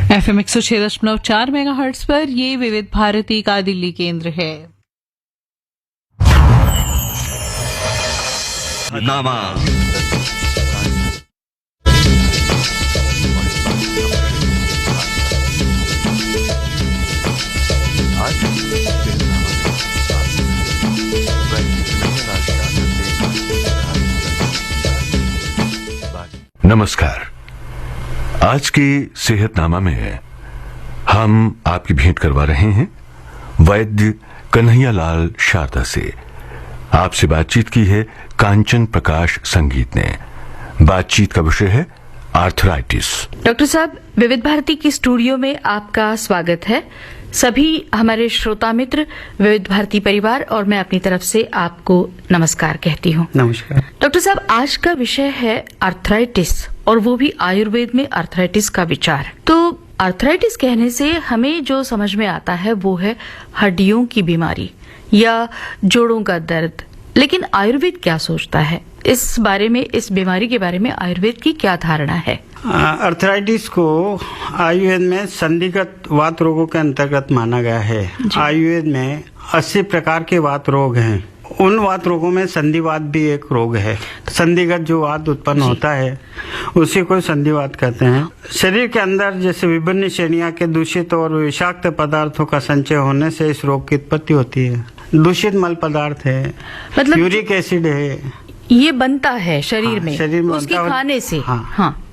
FM 106.4 megahertz पर ये विविध भारती का दिल्ली केंद्र है। नामा नमस्कार। आज की सेहतनामा में हम आपकी भेंट करवा रहे हैं वैद्य कन्हैयालाल शारदा से। आपसे बातचीत की है कांचन प्रकाश संगीत ने। बातचीत का विषय है आर्थराइटिस। डॉक्टर साहब, विविध भारती की स्टूडियो में आपका स्वागत है। सभी हमारे श्रोता मित्र, विविध भारती परिवार और मैं अपनी तरफ से आपको नमस्कार कहती हूँ। नमस्कार डॉक्टर साहब, आज का विषय है आर्थराइटिस और वो भी आयुर्वेद में आर्थराइटिस का विचार। तो आर्थराइटिस कहने से हमें जो समझ में आता है वो है हड्डियों की बीमारी या जोड़ों का दर्द। लेकिन आयुर्वेद क्या सोचता है इस बारे में, इस बीमारी के बारे में आयुर्वेद की क्या धारणा है? आर्थराइटिस को आयुर्वेद में संधिगत वात रोगों के अंतर्गत माना गया है। आयुर्वेद में 80 प्रकार के वात रोग हैं। उन वात रोगों में संधिवात भी एक रोग है। संधिगत जो वात उत्पन्न होता है उसी को संधिवात कहते हैं। शरीर के अंदर जैसे विभिन्न श्रेणियों के दूषित और विषाक्त पदार्थों का संचय होने से इस रोग की उत्पत्ति होती है। दूषित मल पदार्थ है, मतलब यूरिक एसिड है, ये बनता है शरीर में, शरीर में उसके बनता खाने से। हाँ।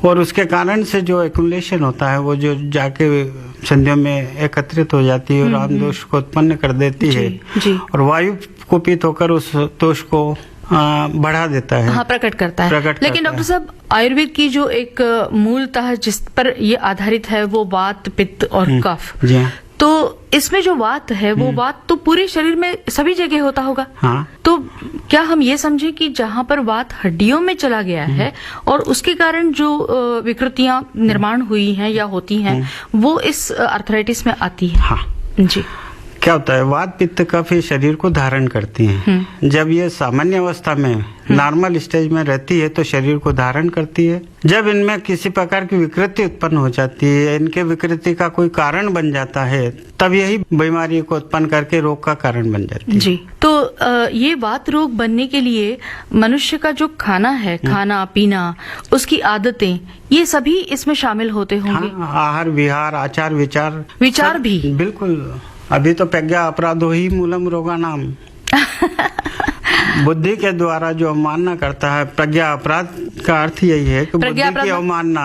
और उसके कारण से जो एक्युमुलेशन होता है वो जो जाके संधियों में एकत्रित हो जाती है और आम दोष को उत्पन्न कर देती है जी। और वायु कुपित होकर उस दोष को बढ़ा देता है। हाँ, प्रकट करता है। लेकिन डॉक्टर साहब, आयुर्वेद की जो एक मूलतः जिस पर ये आधारित है वो वात, पित्त और कफ। जी। तो इसमें जो वात है वो वात तो पूरे शरीर में सभी जगह होता होगा। हाँ। तो क्या हम ये समझें कि जहाँ पर वात हड्डियों में चला गया है और उसके कारण जो विकृतियां निर्माण हुई हैं या होती हैं वो इस आर्थराइटिस में आती है? हाँ जी। क्या होता है, वात पित्त कफ ये शरीर को धारण करती हैं। जब ये सामान्य अवस्था में नॉर्मल स्टेज में रहती है तो शरीर को धारण करती है। जब इनमें किसी प्रकार की विकृति उत्पन्न हो जाती है, इनके विकृति का कोई कारण बन जाता है, तब यही बीमारी को उत्पन्न करके रोग का कारण बन जाती है। जी। तो ये वात रोग बनने के लिए मनुष्य का जो खाना है, खाना पीना, उसकी आदतें, ये सभी इसमें शामिल होते होंगे। हाँ, आहार विहार आचार विचार भी। बिल्कुल। अभी तो प्रज्ञा अपराधो ही मूलम रोगा नाम। बुद्धि के द्वारा जो अवमानना करता है, प्रज्ञा अपराध का अर्थ यही है कि बुद्धि की अवमानना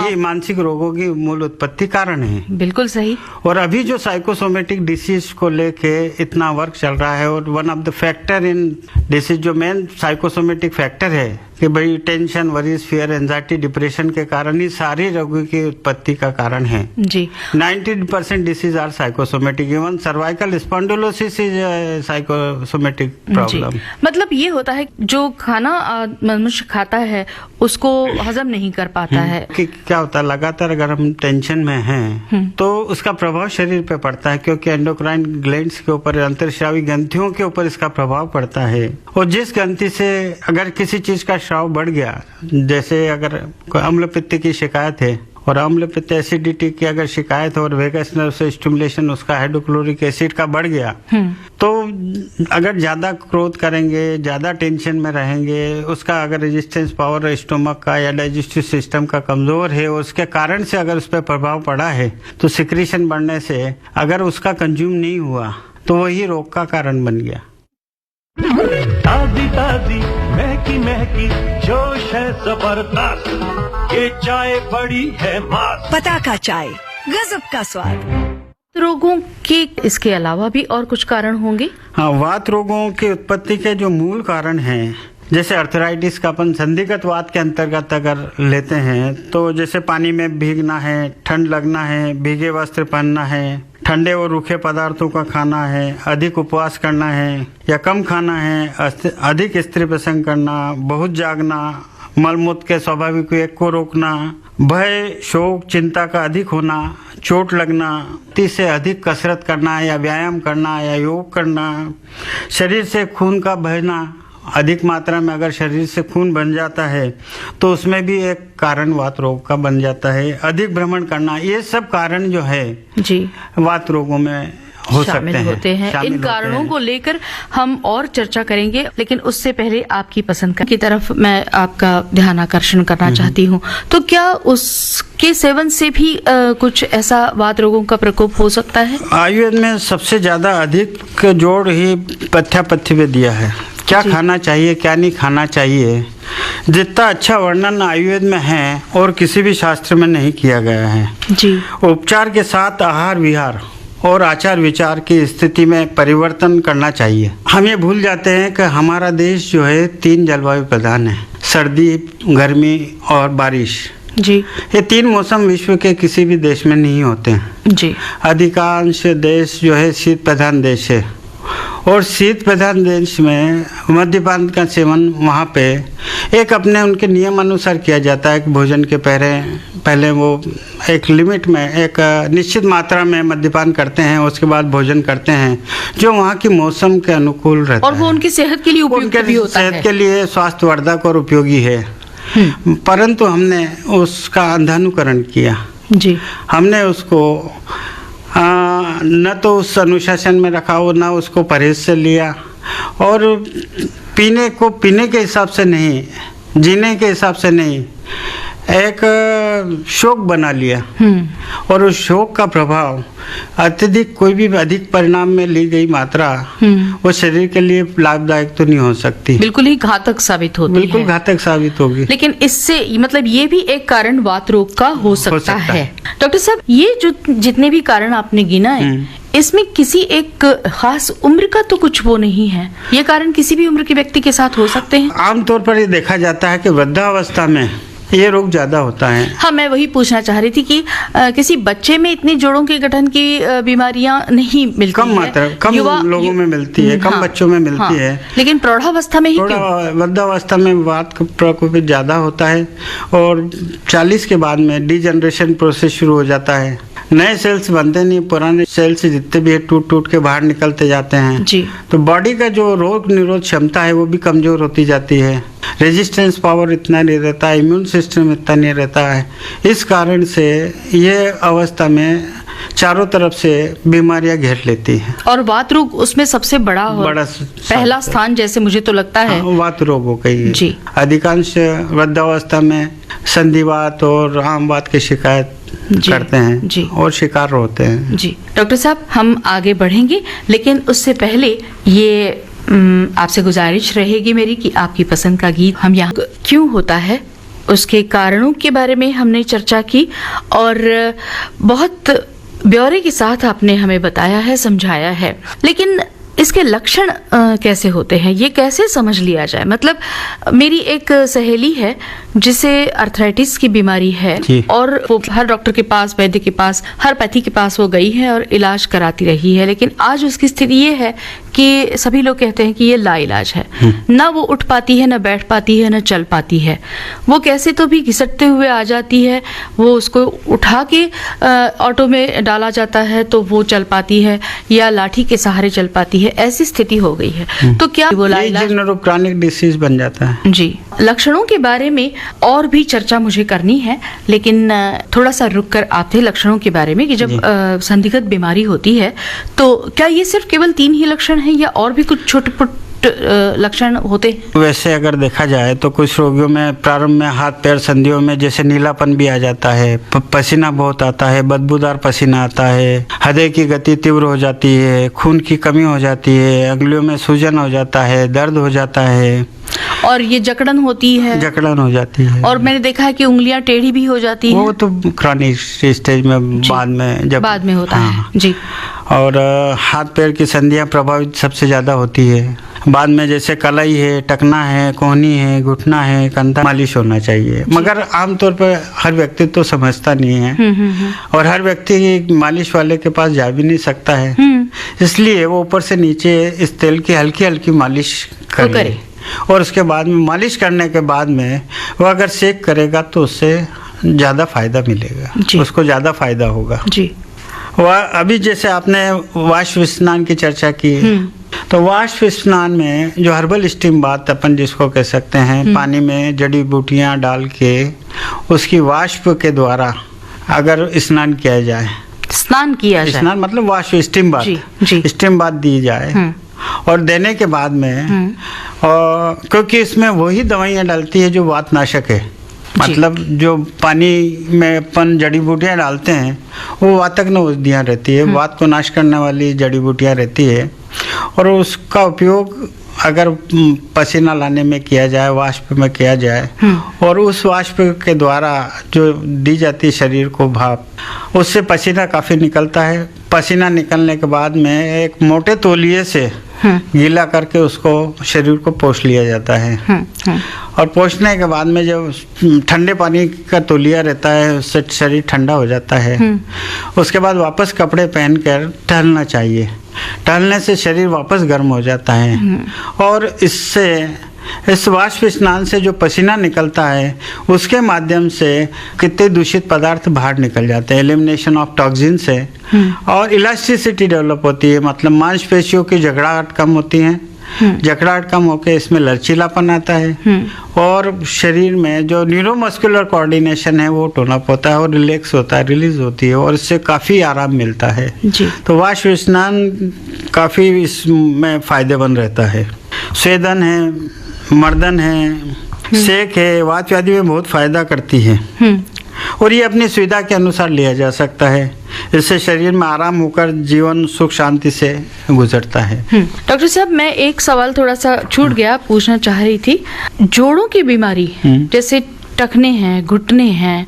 ये मानसिक रोगों की मूल उत्पत्ति कारण है। बिल्कुल सही। और अभी जो साइकोसोमेटिक डिसीज को लेके इतना वर्क चल रहा है और one of the factor in disease, जो मेन साइकोसोमेटिक फैक्टर है कि भाई tension, worries, fear, anxiety, depression के कारण ही सारी रोगों की उत्पत्ति का कारण है। जी। 90% disease are psychosomatic. Even cervical spondylosis is psychosomatic problem. मतलब ये होता है जो खाना मनुष्य खाता है उसको हजम नहीं कर पाता है। कि क्या होता है, लगातार अगर हम टेंशन में हैं तो उसका प्रभाव शरीर पे पड़ता है, क्योंकि एंडोक्राइन ग्लैंड्स के ऊपर, अंतर्स्रावी ग्रंथियों के ऊपर इसका प्रभाव पड़ता है। और जिस ग्रंथि से अगर किसी चीज का स्राव बढ़ गया, जैसे अगर अम्ल पित्त की शिकायत है और अम्ल पित्त एसिडिटी की अगर शिकायत हो और वेगस नर्व से स्टिमुलेशन उसका हाइड्रोक्लोरिक एसिड का बढ़ गया, तो अगर ज्यादा क्रोध करेंगे, ज्यादा टेंशन में रहेंगे, उसका अगर रेजिस्टेंस पावर स्टोमक का या डाइजेस्टिव सिस्टम का कमजोर है, उसके कारण से अगर उस पर प्रभाव पड़ा है तो सिक्रीशन बढ़ने से अगर उसका कंज्यूम नहीं हुआ तो वही रोग का कारण बन गया। ताजी ताजी महकी महकी जोश है जबरदस्त, ये चाय बड़ी है मस्त। पताका चाय, गजब का स्वाद। रोगों के इसके अलावा भी और कुछ कारण होंगे? हाँ, वात रोगों की उत्पत्ति के जो मूल कारण हैं, जैसे आर्थराइटिस का अपन संधिगत वात के अंतर्गत अगर लेते हैं तो जैसे पानी में भीगना है, ठंड लगना है, भीगे वस्त्र पहनना है, ठंडे और रूखे पदार्थों का खाना है, अधिक उपवास करना है या कम खाना है, अधिक स्त्री प्रसंग करना, बहुत जागना, मलमूत्र के स्वाभाविक वेग को रोकना, भय, शोक, चिंता का अधिक होना, चोट लगना, से अधिक कसरत करना या व्यायाम करना या योग करना, शरीर से खून का बहना अधिक मात्रा में अगर शरीर से खून बन जाता है तो उसमें भी एक कारण वात रोग का बन जाता है। अधिक भ्रमण करना, ये सब कारण जो है जी वात रोगों में हो शामिल सकते होते हैं। शामिल इन होते कारणों हैं। को लेकर हम और चर्चा करेंगे, लेकिन उससे पहले आपकी पसंद की तरफ मैं आपका ध्यान आकर्षण करना चाहती हूँ। तो क्या उसके सेवन से भी कुछ ऐसा वात रोगों का प्रकोप हो सकता है? आयुर्वेद में सबसे ज्यादा अधिक जोड़ ही पथ्यापथ्य पे दिया है। क्या खाना चाहिए, क्या नहीं खाना चाहिए, जितना अच्छा वर्णन आयुर्वेद में है और किसी भी शास्त्र में नहीं किया गया है। जी उपचार के साथ आहार विहार और आचार विचार की स्थिति में परिवर्तन करना चाहिए। हम ये भूल जाते हैं कि हमारा देश जो है 3 जलवायु प्रधान है, सर्दी, गर्मी और बारिश। जी ये 3 मौसम विश्व के किसी भी देश में नहीं होते हैं। जी अधिकांश देश जो है शीत प्रधान देश है और शीत प्रधान देश में मद्यपान का सेवन वहाँ पे एक अपने उनके नियम अनुसार किया जाता है कि भोजन के पहले वो एक लिमिट में एक निश्चित मात्रा में मद्यपान करते हैं, उसके बाद भोजन करते हैं जो वहाँ की मौसम के अनुकूल रहता और वो है। उनकी सेहत के लिए उपयुक्त भी होता है। सेहत के लिए स्वास्थ्यवर्धक और उपयोगी है। परंतु हमने उसका अंधानुकरण किया। जी हमने उसको न तो उस अनुशासन में रखा हो, न उसको परहेज से लिया, और पीने के हिसाब से नहीं, जीने के हिसाब से नहीं, एक शौक बना लिया। और उस शौक का प्रभाव अत्यधिक कोई भी अधिक परिणाम में ली गई मात्रा वो शरीर के लिए लाभदायक तो नहीं हो सकती, बिल्कुल ही घातक साबित होती बिल्कुल है। घातक साबित होगी। लेकिन इससे मतलब ये भी एक कारण वात रोग का हो सकता है। डॉक्टर साहब, ये जो जितने भी कारण आपने गिनाए, इसमें किसी एक खास उम्र का तो कुछ वो नहीं है? ये कारण किसी भी उम्र के व्यक्ति के साथ हो सकते हैं? आमतौर पर ये देखा जाता है कि वृद्धावस्था में ये रोग ज्यादा होता है। हाँ, मैं वही पूछना चाह रही थी कि किसी बच्चे में इतनी जोड़ों के गठन की बीमारियां नहीं मिलती कम मात्रा, कम लोगों में मिलती है, कम बच्चों में मिलती है। लेकिन प्रौढ़ावस्था में ही थोड़ा क्यों? वृद्धावस्था में वात का प्रकोप ज्यादा होता है और 40 के बाद में डिजनरेशन प्रोसेस शुरू हो जाता है। नए सेल्स बनते नहीं, पुराने सेल्स जितने भी है टूट टूट के बाहर निकलते जाते हैं। जी। तो बॉडी का जो रोग निरोध क्षमता है वो भी कमजोर होती जाती है। रेजिस्टेंस पावर इतना नहीं रहता है, इम्यून सिस्टम इतना नहीं रहता है। इस कारण से ये अवस्था में चारों तरफ से बीमारियां घेर लेती हैं। और वात रोग उसमें सबसे बड़ा पहला स्थान जैसे मुझे तो लगता है। वात रोगों का ही जी। अधिकांश वृद्धावस्था में संधिवात और आमवात की शिकायत करते हैं जी। और शिकार होते हैं। जी डॉक्टर साहब, हम आगे बढ़ेंगे, लेकिन उससे पहले ये आपसे गुजारिश रहेगी मेरी कि आपकी पसंद का गीत हम यहाँ क्यों होता है उसके कारणों के बारे में हमने चर्चा की और बहुत ब्यौरे के साथ आपने हमें बताया है, समझाया है। लेकिन इसके लक्षण कैसे होते हैं, ये कैसे समझ लिया जाए? मतलब मेरी एक सहेली है जिसे अर्थराइटिस की बीमारी है और वो हर डॉक्टर के पास, वैद्य के पास, हर पैथी के पास वो गई है और इलाज कराती रही है। लेकिन आज उसकी स्थिति ये है कि सभी लोग कहते हैं कि ये लाइलाज है। ना वो उठ पाती है, ना बैठ पाती है, ना चल पाती है। वो कैसे तो भी घिसटते हुए आ जाती है, वो उसको उठा के ऑटो में डाला जाता है तो वो चल पाती है, या लाठी के सहारे चल पाती है। ऐसी स्थिति हो गई है। तो क्या वो लाइलाज क्रोनिक डिसीज बन जाता है? जी, लक्षणों के बारे में और भी चर्चा मुझे करनी है, लेकिन थोड़ा सा रुक कर आते लक्षणों के बारे में कि जब संदिग्ध बीमारी होती है तो क्या ये सिर्फ केवल 3 ही लक्षण हैं या और भी कुछ छोटे लक्षण होते? वैसे अगर देखा जाए तो कुछ रोगियों में प्रारंभ में हाथ पैर संधियों में जैसे नीलापन भी आ जाता है, पसीना बहुत आता है, बदबूदार पसीना आता है, हृदय की गति तीव्र हो जाती है, खून की कमी हो जाती है, अंगुलियों में सूजन हो जाता है, दर्द हो जाता है और ये जकड़न होती है। जकड़न हो जाती है और मैंने देखा है कि उंगलियां टेढ़ी भी हो जाती हैं। वो तो क्रॉनिक स्टेज में बाद में होता है जी। और हाथ पैर की संधियां प्रभावित सबसे ज्यादा होती है। बाद में जैसे कलाई है, टकना है, कोहनी है, घुटना है, कंधा मालिश होना चाहिए। मगर आमतौर पर हर व्यक्ति तो समझता नहीं है और हर व्यक्ति मालिश वाले के पास जा भी नहीं सकता है, इसलिए वो ऊपर से नीचे इस तेल की हल्की हल्की मालिश करे और उसके बाद में मालिश करने के बाद में वो अगर सेक करेगा तो उससे ज्यादा फायदा मिलेगा, उसको ज्यादा फायदा होगा जी। वह अभी जैसे आपने वाष्प स्नान की चर्चा की, तो वाष्प स्नान में जो हर्बल स्टीम बाथ अपन जिसको कह सकते हैं, पानी में जड़ी बूटियां डाल के उसकी वाष्प के द्वारा अगर स्नान किया जाए, स्नान किया जाए, स्नान मतलब वाष्प स्टीम बाथ, जी। स्टीम बाथ दी जाए और देने के बाद में और क्योंकि इसमें वही दवाइयाँ डलती है जो वात नाशक है, मतलब जो पानी में अपन जड़ी बूटियाँ डालते हैं वो वातक न औषधियाँ रहती है, वात को नाश करने वाली जड़ी बूटियाँ रहती है और उसका उपयोग अगर पसीना लाने में किया जाए, वाष्प में किया जाए और उस वाष्प के द्वारा जो दी जाती है शरीर को भाप, उससे पसीना काफ़ी निकलता है। पसीना निकलने के बाद में एक मोटे तौलिए से गीला करके उसको शरीर को पोंछ लिया जाता है और पोंछने के बाद में जब ठंडे पानी का तौलिया रहता है उससे शरीर ठंडा हो जाता है। उसके बाद वापस कपड़े पहनकर टहलना चाहिए, टहलने से शरीर वापस गर्म हो जाता है और इससे इस वाष्प स्नान से जो पसीना निकलता है उसके माध्यम से कितने दूषित पदार्थ बाहर निकल जाते हैं, एलिमिनेशन ऑफ टॉक्सिन से, और इलास्टिसिटी डेवलप होती है, मतलब मांसपेशियों की जकड़ाहट कम होती है, जकड़ाहट कम होकर इसमें लचीलापन आता है और शरीर में जो न्यूरोमस्कुलर कोऑर्डिनेशन है वो टोनअप होता है और रिलैक्स होता है, रिलीज होती है और इससे काफ़ी आराम मिलता है जी। तो वाष्प स्नान काफ़ी इसमें फायदेमंद रहता है। स्वेदन है, मर्दन है, सेक है, वात व्याधि में बहुत फायदा करती है और ये अपनी सुविधा के अनुसार लिया जा सकता है। इससे शरीर में आराम होकर जीवन सुख शांति से गुजरता है। डॉक्टर साहब, मैं एक सवाल थोड़ा सा छूट गया, पूछना चाह रही थी। जोड़ों की बीमारी जैसे टखने हैं, घुटने हैं,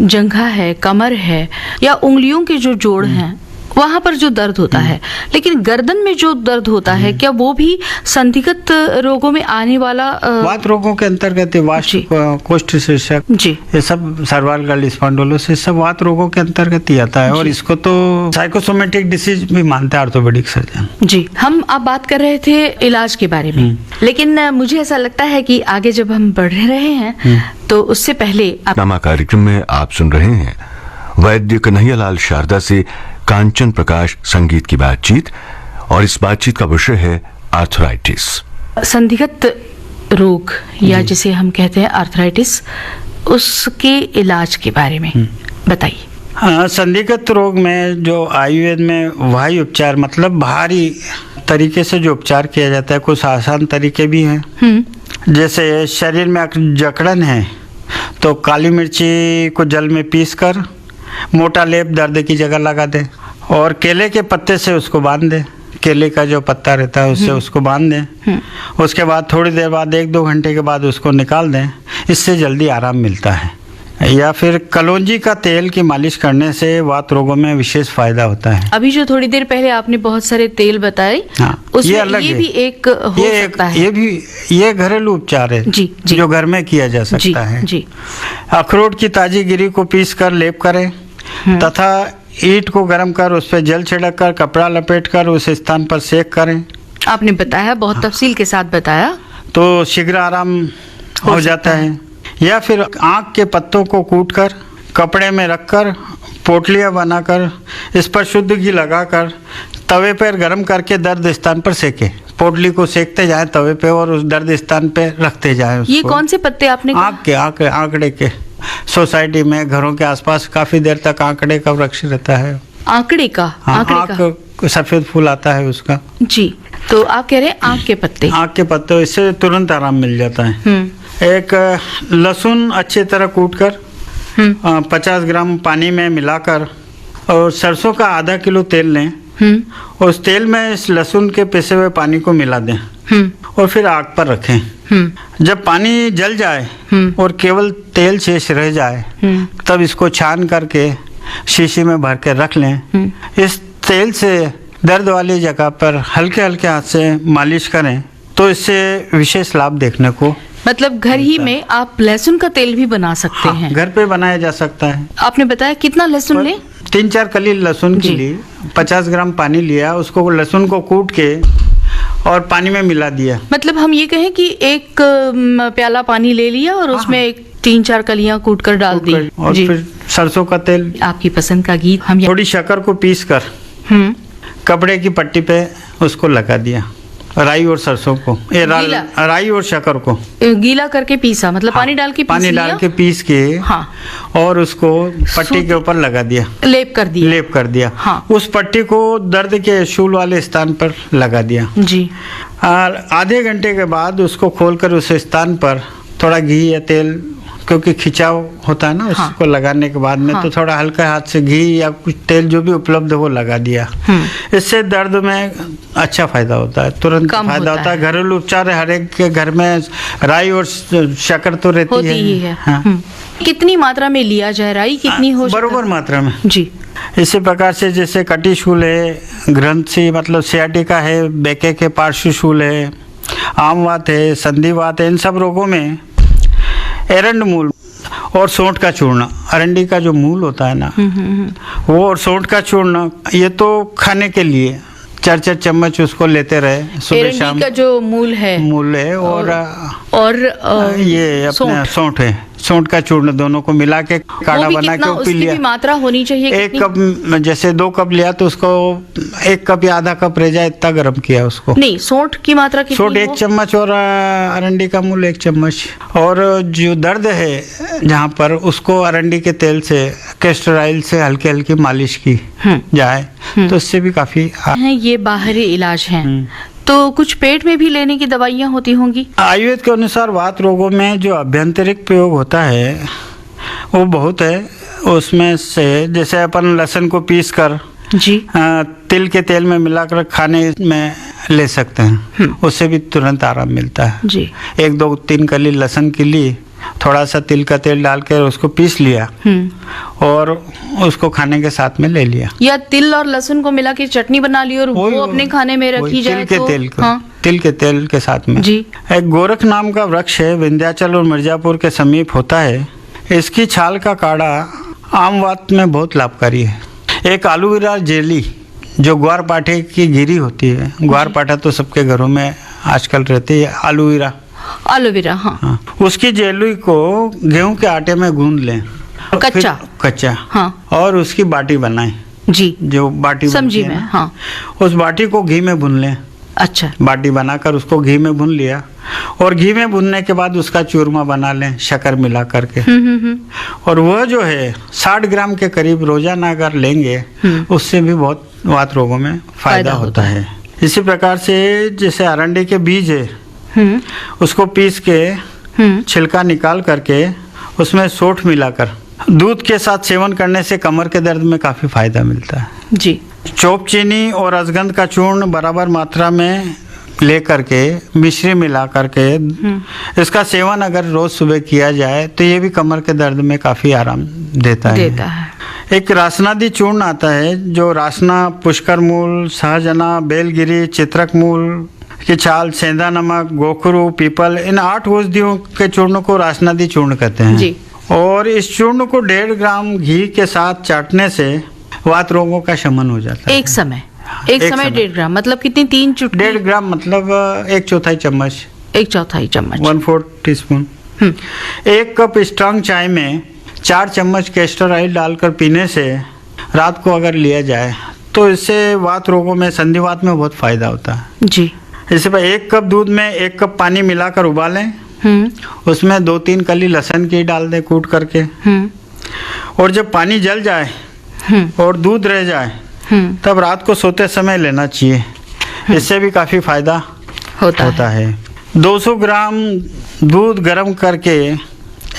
जंघा है, कमर है या उंगलियों के जो जोड़ हैं वहां पर जो दर्द होता है, लेकिन गर्दन में जो दर्द होता है क्या वो भी संधिगत रोगों में आने वाला वात रोगों के अंतर्गत वाष्प कोष्ठ शीर्षक जी, ये सब सर्वाइकल स्पॉन्डिलोसिस सब वात रोगों के अंतर्गत ही आता है और इसको तो साइकोसोमेटिक डिसीज भी मानते हैं ऑर्थोपेडिक सर्जन जी। हम अब बात कर रहे थे इलाज के बारे में, लेकिन मुझे ऐसा लगता है कि आगे जब हम बढ़ रहे हैं तो उससे पहले नामा कार्यक्रम में आप सुन रहे हैं वैद्य कन्हैयालाल शारदा से कांचन प्रकाश संगीत की बातचीत और इस बातचीत का विषय है आर्थराइटिस, संधिगत रोग या जिसे हम कहते हैं आर्थराइटिस, उसके इलाज के बारे में बताइए। हाँ, संधिगत रोग में जो आयुर्वेद में वायु उपचार मतलब बाहरी तरीके से जो उपचार किया जाता है, कुछ आसान तरीके भी हैं। जैसे शरीर में जकड़न है तो काली मिर्ची को जल में पीसकर मोटा लेप दर्द की जगह लगा दें और केले के पत्ते से उसको बांध दें, केले का जो पत्ता रहता है उससे उसको बांध दें। उसके बाद थोड़ी देर बाद 1-2 घंटे के बाद उसको निकाल दें, इससे जल्दी आराम मिलता है। या फिर कलौंजी का तेल की मालिश करने से वात रोगों में विशेष फायदा होता है। अभी जो थोड़ी देर पहले आपने बहुत सारे तेल बताए, हाँ, उसमें ये अलग ये है। भी एक हो सकता है। ये घरेलू उपचार है जी, जी। जो घर में किया जा सकता है। जी। अखरोट की ताजी गिरी को पीस कर लेप करें तथा ईंट को गर्म कर उस पर जल छिड़क कर कपड़ा लपेट कर उस स्थान पर सेक करें। आपने बताया, बहुत तफसील के साथ बताया, तो शीघ्र आराम हो जाता है। या फिर आँख के पत्तों को कूटकर कपड़े में रखकर पोटलियाँ बनाकर इस पर शुद्ध घी लगाकर तवे पर गर्म करके दर्द स्थान पर सेकें। पोटली को सेकते जाएं तवे पे और उस दर्द स्थान पे रखते जाएं उसको। ये कौन से पत्ते आपने कहा? आंकड़े के। सोसाइटी में घरों के आसपास काफी देर तक आंकड़े का वृक्ष रहता है। आंकड़े का? हाँ, आंकड़े का सफेद फूल आता है उसका। जी, तो आप कह रहे हैं आंख के पत्ते? आंख के पत्ते, इससे तुरंत आराम मिल जाता है। एक लहसुन अच्छी तरह कूटकर 50 ग्राम पानी में मिलाकर और सरसों का आधा किलो तेल लें, उस तेल में इस लहसुन के पिसे हुए पानी को मिला दें और फिर आग पर रखें। जब पानी जल जाए और केवल तेल शेष रह जाए तब इसको छान करके शीशी में भर के रख लें। इस तेल से दर्द वाली जगह पर हल्के हल्के हाथ से मालिश करें तो इससे विशेष लाभ देखने को, मतलब घर ही में आप लहसुन का तेल भी बना सकते हैं? घर पे बनाया जा सकता है। आपने बताया कितना लहसुन लें? 3-4 कली लहसुन के लिए 50 ग्राम पानी लिया, उसको लहसुन को कूट के और पानी में मिला दिया। मतलब हम ये कहें कि एक प्याला पानी ले लिया और उसमें एक 3-4 कलियां कूट कर डाल दी और फिर सरसों का तेल, आपकी पसंद का गीत, हम थोड़ी शक्कर को पीस कर कपड़े की पट्टी पे उसको लगा दिया राई और सरसों को, गीला? राई और शक्कर को गीला करके पीसा, मतलब पानी डाल के पीस पानी लिया? डाल के पीस के हाँ। और उसको पट्टी के ऊपर लगा दिया, लेप कर दिया। लेप कर दिया। हाँ। उस पट्टी को दर्द के शूल वाले स्थान पर लगा दिया। जी। और आधे घंटे के बाद उसको खोलकर उस स्थान पर थोड़ा घी या तेल, क्योंकि खिंचाव होता है ना उसको लगाने के बाद में, तो थोड़ा हल्का हाथ से घी या कुछ तेल जो भी उपलब्ध है वो लगा दिया। इससे दर्द में अच्छा फायदा होता है, तुरंत फायदा होता है। घरेलू उपचार हर एक के घर में राई और शक्कर तो रहती ही है। हाँ। कितनी मात्रा में लिया जाए राई, कितनी हो? बराबर मात्रा में जी। इसी प्रकार से जैसे कटी शूल है, ग्रंथि मतलब सियाटिका है, बेके के पार्श्व शूल है, आमवात है, संधिवात है, इन सब रोगों में एरंड मूल और सोंठ का चूर्ण, अरंडी का जो मूल होता है ना वो, और सोंठ का चूर्ण, ये तो खाने के लिए 4-4 चम्मच उसको लेते रहे सुबह शाम। का जो मूल है और ये अपना सोंठ है, सोंठ का चूर्ण, दोनों को मिला के काढ़ा बना के पी लिया। उसकी भी मात्रा होनी चाहिए? 1 कप, जैसे 2 कप लिया तो उसको 1 कप या आधा कप रह जाए इतना गर्म किया उसको। नहीं, सोंठ की मात्रा कितनी? सोंठ 1 चम्मच और अरंडी का मूल 1 चम्मच। और जो दर्द है जहाँ पर, उसको अरंडी के तेल से, कैस्टर ऑयल से हल्की हल्की मालिश की जाए तो इससे भी काफी ये बाहरी इलाज हैं। तो कुछ पेट में भी लेने की दवाइयाँ होती होंगी? आयुर्वेद के अनुसार वात रोगों में जो अभ्यंतरिक प्रयोग होता है वो बहुत है। उसमें से जैसे अपन लहसुन को पीस कर जी तिल के तेल में मिलाकर खाने में ले सकते हैं, उससे भी तुरंत आराम मिलता है जी। 1-2-3 कली लहसुन की ली, थोड़ा सा तिल का तेल डालकर उसको पीस लिया और उसको खाने के साथ में ले लिया। या तिल और लहसुन को मिला के चटनी बना ली और वो अपने खाने में रखी जाए तिल के तेल को, तिल के तेल के साथ में। जी। एक गोरख नाम का वृक्ष है, विंध्याचल और मिर्जापुर के समीप होता है। इसकी छाल का काढ़ा आमवात में बहुत लाभकारी है। एक एलोवेरा जेली जो ग्वार पाठे की गिरी होती है, ग्वार पाठा तो सबके घरों में आजकल रहती है, एलोवेरा, हाँ। उसकी जेली को गेहूं के आटे में गूंद लें, कच्चा हाँ। और उसकी बाटी बनाएं जी, जो बाटी समझी मैं, हाँ। उस बाटी को घी में भून लें। अच्छा। बाटी बनाकर उसको घी में भून लिया और घी में भूनने के बाद उसका चूरमा बना लें शक्कर मिला करके। और वह जो है 60 ग्राम के करीब रोजाना अगर लेंगे उससे भी बहुत वात रोगों में फायदा होता है। इसी प्रकार से जैसे अरंडी के बीज है, उसको पीस के छिलका निकाल करके उसमें सोंठ मिलाकर दूध के साथ सेवन करने से कमर के दर्द में काफी फायदा मिलता है जी। चौप चीनी और अजगंध का चूर्ण बराबर मात्रा में ले करके मिश्री मिला करके इसका सेवन अगर रोज सुबह किया जाए तो ये भी कमर के दर्द में काफी आराम देता है। एक रासनादी चूर्ण आता है जो रासना, पुष्कर मूल, सहजना, बेलगिरी, चित्रक मूल की छाल, सेंधा नमक, गोखरू, पीपल, इन 8 औषधियों के चूर्ण को रासनादी चूर्ण कहते हैं जी। और इस चूर्ण को 1.5 ग्राम घी के साथ चाटने से वात रोगों का शमन हो जाता है। एक समय 1.5 ग्राम मतलब कितनी? 3 चुटकी? 1.5 ग्राम मतलब 1/4 चम्मच। 1/4 चम्मच, 1/4 टीस्पून। 1 कप स्ट्रांग चाय में 4 चम्मच कैस्टर ऑयल डालकर पीने से रात को अगर लिया जाए तो इससे वात रोगों में, संधिवात में बहुत फायदा होता है जी। इसे पर 1 कप दूध में 1 कप पानी मिलाकर उबालें, उसमें 2-3 कली लहसुन की डाल दें कूट करके, और जब पानी जल जाए और दूध रह जाए तब रात को सोते समय लेना चाहिए। इससे भी काफी फायदा होता है। 200 ग्राम दूध गर्म करके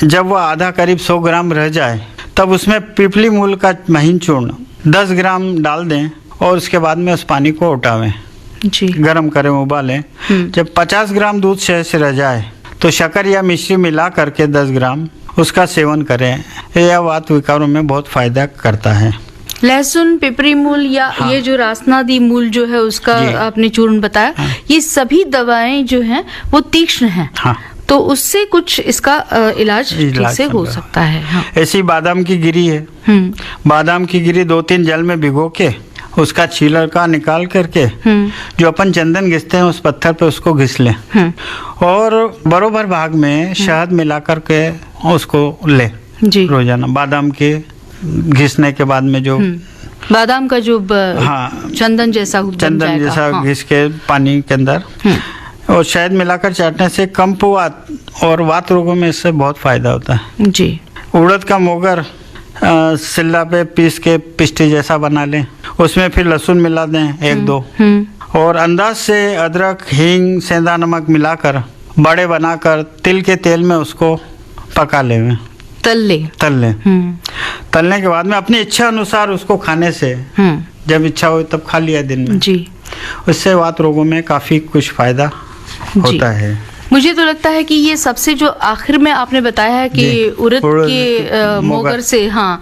जब वह आधा करीब 100 ग्राम रह जाए तब उसमें पीपली मूल का महीन चूर्ण 10 ग्राम डाल दें और उसके बाद में उस पानी को उठावें जी, गर्म करें, उबालें। जब 50 ग्राम दूध शेष रह जाए तो शक्कर या मिश्री मिला करके 10 ग्राम उसका सेवन करें। यह वात विकारों में बहुत फायदा करता है। लहसुन, पिपरी मूल या ये जो रासनादी मूल जो है उसका आपने चूर्ण बताया, ये सभी दवाएं जो हैं वो तीक्ष्ण हैं, तो उससे कुछ इसका इलाज ठीक से हो सकता है। ऐसी बादाम की गिरी है, बादाम की गिरी 2-3 जल में भिगो के उसका छिलका निकाल करके जो अपन चंदन घिसते हैं उस पत्थर पे उसको घिस लें और बरोबर भाग में शहद मिला करके उसको ले रोजाना। बादाम के घिसने के बाद में जो बादाम का जो हाँ, चंदन जैसा जम चंदन जाएगा, जैसा हाँ। घिस के पानी के अंदर और शहद मिलाकर चाटने से कंपवात और वात रोगों में इससे बहुत फायदा होता है। जी। उड़द का मोगर सिल्ला पे पीस के पिस्टी जैसा बना लें, उसमें फिर लहसुन मिला दें 1-2 और अंदाज से अदरक, हींग, सेंधा नमक मिलाकर बड़े बनाकर तिल के तेल में उसको पका लें, तल लें। तलने के बाद में अपनी इच्छा अनुसार उसको खाने से, जब इच्छा हो तब खा लिया दिन में जी, उससे वात रोगों में काफी कुछ फायदा होता है। मुझे तो लगता है कि ये सबसे जो आखिर में आपने बताया है कि उड़द के मोगर से, हाँ,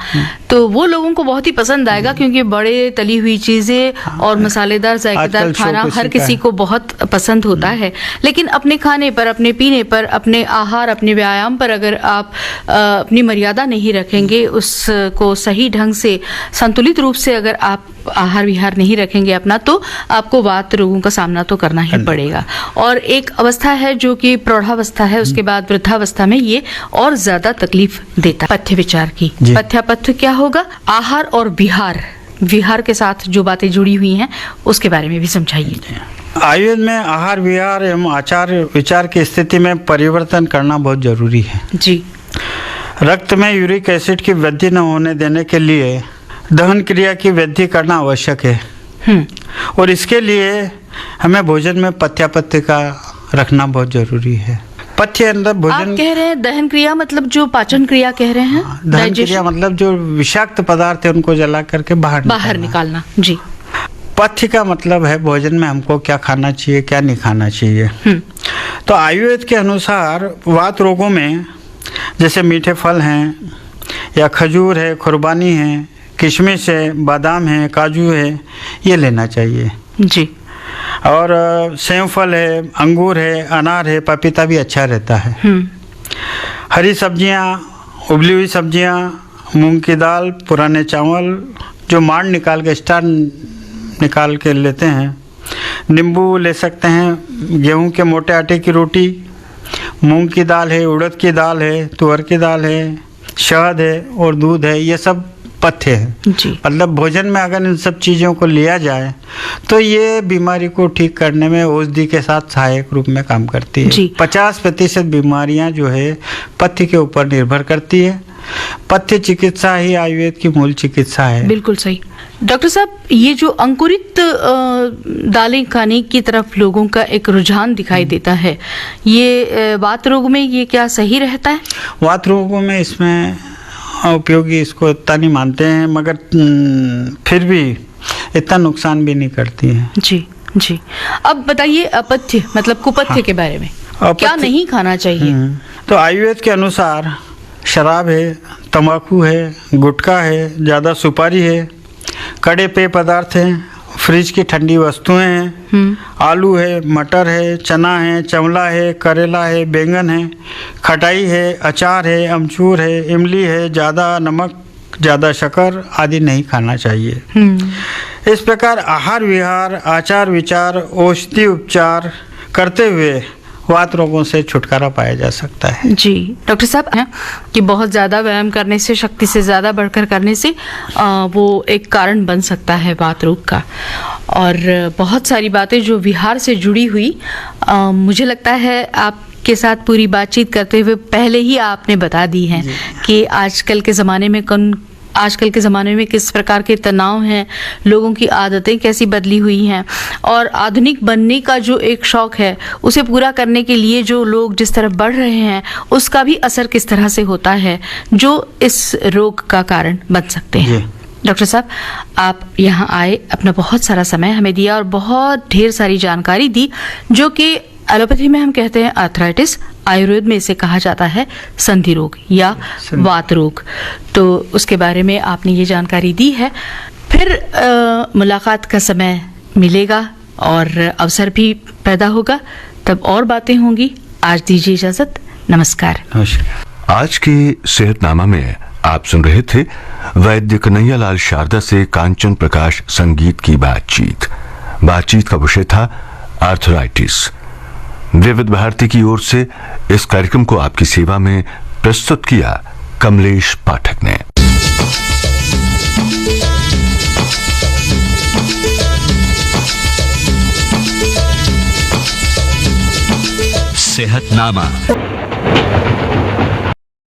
तो वो लोगों को बहुत ही पसंद आएगा, क्योंकि बड़े तली हुई चीजें और मसालेदार जायकेदार खाना हर किसी को बहुत पसंद होता है। लेकिन अपने खाने पर, अपने पीने पर, अपने आहार, अपने व्यायाम पर अगर आप अपनी मर्यादा नहीं रखेंगे, उसको सही ढंग से संतुलित रूप से अगर आप आहार विहार नहीं रखेंगे अपना, तो आपको वात रोगों का सामना तो करना ही पड़ेगा। और एक अवस्था है जो कि प्रौढ़ावस्था है, उसके बाद वृद्धावस्था में ये और ज्यादा तकलीफ देता है। पथ्य विचार की पथ्यापथ्य क्या होगा, आहार और विहार के साथ जो बातें जुड़ी हुई हैं उसके बारे में भी समझाइए। आयुर्वेद में आहार विहार एवं आचार विचार की स्थिति में परिवर्तन करना बहुत जरूरी है जी। रक्त में यूरिक एसिड की वृद्धि न होने देने के लिए दहन क्रिया की वृद्धि करना आवश्यक है और इसके लिए हमें भोजन में पथ्यापथ्य का रखना बहुत जरूरी है। पथ्य अंदर भोजन, आप कह रहे हैं दहन क्रिया मतलब जो पाचन क्रिया कह रहे हैं, दहन क्रिया मतलब जो विषाक्त पदार्थ है उनको जला करके बाहर निकालना जी। पथ्य का मतलब है भोजन में हमको क्या खाना चाहिए, क्या नहीं खाना चाहिए। तो आयुर्वेद के अनुसार वात रोगों में जैसे मीठे फल हैं या खजूर है, खुरबानी है, किशमिश है, बादाम है, काजू है, ये लेना चाहिए जी। और सेब फल है, अंगूर है, अनार है, पपीता भी अच्छा रहता है। हरी सब्जियां, उबली हुई सब्जियां, मूंग की दाल, पुराने चावल जो मांड निकाल के स्टार निकाल के लेते हैं, नींबू ले सकते हैं, गेहूं के मोटे आटे की रोटी, मूंग की दाल है, उड़द की दाल है, तुअर की दाल है, शहद है और दूध है, ये सब पथ्य है जी। मतलब भोजन में अगर इन सब चीज़ों को लिया जाए तो ये बीमारी को ठीक करने में औषधि के साथ सहायक रूप में काम करती है। 50% बीमारियां जो है पथ्य के ऊपर निर्भर करती है। पथ्य चिकित्सा ही आयुर्वेद की मूल चिकित्सा है। बिल्कुल सही। डॉक्टर साहब, ये जो अंकुरित दालें खाने की तरफ लोगों का एक रुझान दिखाई देता है, ये वात रोग में ये क्या सही रहता है? वात रोगों में इसमें उपयोगी इसको इतना नहीं मानते हैं, मगर फिर भी इतना नुकसान भी नहीं करती है जी जी। अब बताइए अपथ्य मतलब कुपथ्य के बारे में, क्या नहीं खाना चाहिए? तो आयुर्वेद के अनुसार शराब है, तंबाकू है, गुटखा है, ज़्यादा सुपारी है, कड़े पेय पदार्थ हैं, फ्रिज की ठंडी वस्तुएं हैं, आलू है, मटर है, चना है, चंवला है, करेला है, बैंगन है, खटाई है, अचार है, अमचूर है, इमली है, ज़्यादा नमक, ज़्यादा शक्कर आदि नहीं खाना चाहिए। इस प्रकार आहार विहार, आचार विचार, औषधि उपचार करते हुए वात रोगों से छुटकारा पाया जा सकता है जी। डॉक्टर साहब कि बहुत ज़्यादा व्यायाम करने से, शक्ति से ज़्यादा बढ़कर करने से वो एक कारण बन सकता है वात रोग का। और बहुत सारी बातें जो विहार से जुड़ी हुई, मुझे लगता है आपके साथ पूरी बातचीत करते हुए पहले ही आपने बता दी हैं कि आजकल के ज़माने में किस प्रकार के तनाव हैं, लोगों की आदतें कैसी बदली हुई हैं, और आधुनिक बनने का जो एक शौक है उसे पूरा करने के लिए जो लोग जिस तरफ बढ़ रहे हैं उसका भी असर किस तरह से होता है जो इस रोग का कारण बन सकते हैं। डॉक्टर साहब, आप यहाँ आए, अपना बहुत सारा समय हमें दिया और बहुत ढेर सारी जानकारी दी, जो कि एलोपैथी में हम कहते हैं आर्थराइटिस, आयुर्वेद में इसे कहा जाता है संधि रोग या वात रोग। तो उसके बारे में आपने ये जानकारी दी है। फिर मुलाकात का समय मिलेगा और अवसर भी पैदा होगा, तब और बातें होंगी। आज दीजिए इजाजत, नमस्कार। नमस्कार। आज के सेहतनामा में आप सुन रहे थे वैद्य कन्हैया लाल शारदा से कांचन प्रकाश संगीत की बातचीत का विषय था आर्थराइटिस। विविध भारती की ओर से इस कार्यक्रम को आपकी सेवा में प्रस्तुत किया कमलेश पाठक ने। सेहतनामा।